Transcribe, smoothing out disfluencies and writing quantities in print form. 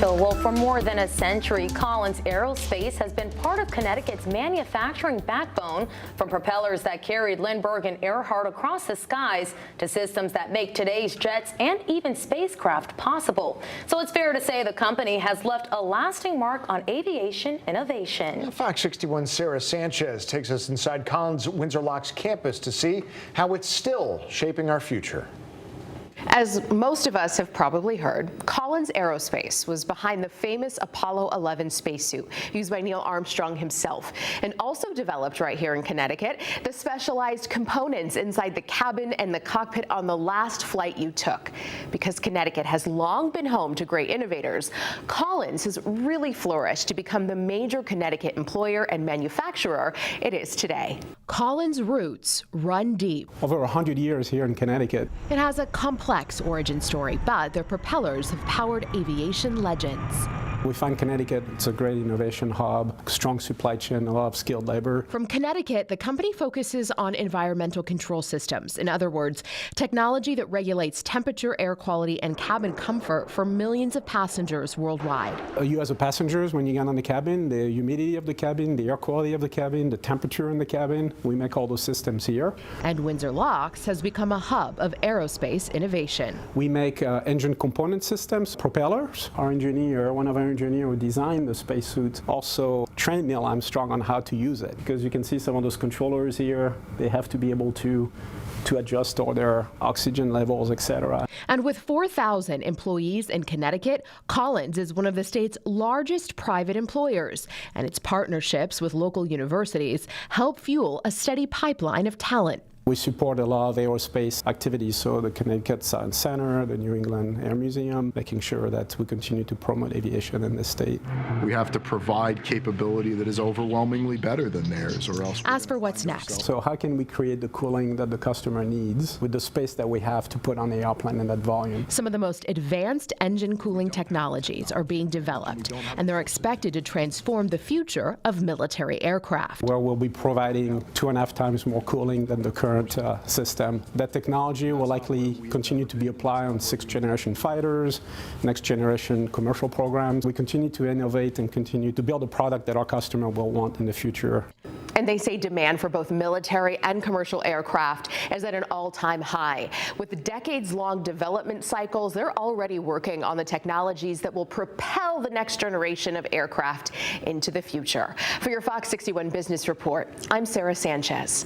Well, for more than a century, Collins Aerospace has been part of Connecticut's manufacturing backbone, from propellers that carried Lindbergh and Earhart across the skies to systems that make today's jets and even spacecraft possible. So it's fair to say the company has left a lasting mark on aviation innovation. Fox 61's Sarah Sanchez takes us inside Collins Windsor Locks campus to see how it's still shaping our future. As most of us have probably heard, Collins Aerospace was behind the famous Apollo 11 spacesuit used by Neil Armstrong himself, and also developed right here in Connecticut the specialized components inside the cabin and the cockpit on the last flight you took. Because Connecticut has long been home to great innovators, Collins has really flourished to become the major Connecticut employer and manufacturer it is today. Collins' roots run deep. Over 100 years here in Connecticut. It has a complex origin story, but their propellers have powered aviation legends. We find Connecticut, it's a great innovation hub, strong supply chain, a lot of skilled labor. From Connecticut, the company focuses on environmental control systems. In other words, technology that regulates temperature, air quality, and cabin comfort for millions of passengers worldwide. You as a passenger, when you get on the cabin, the humidity of the cabin, the air quality of the cabin, the temperature in the cabin, we make all those systems here. And Windsor Locks has become a hub of aerospace innovation. We make engine component systems, propellers. One of our engineer who designed the spacesuit also trained Neil Armstrong on how to use it, because you can see some of those controllers here. They have to be able to adjust all their oxygen levels, etc. And with 4,000 employees in Connecticut, Collins is one of the state's largest private employers, and its partnerships with local universities help fuel a steady pipeline of talent. We support a lot of aerospace activities, so the Connecticut Science Center, the New England Air Museum, making sure that we continue to promote aviation in the state. We have to provide capability that is overwhelmingly better than theirs, or else. As for what's next. So how can we create the cooling that the customer needs with the space that we have to put on the airplane in that volume? Some of the most advanced engine cooling technologies are being developed, and they're expected to transform the future of military aircraft. Where we'll be providing 2.5 times more cooling than the current system. That technology will likely continue to be applied on 6th generation fighters, next generation commercial programs. We continue to innovate and continue to build a product that our customer will want in the future. And they say demand for both military and commercial aircraft is at an all-time high. With decades-long development cycles, they're already working on the technologies that will propel the next generation of aircraft into the future. For your Fox 61 Business Report, I'm Sarah Sanchez.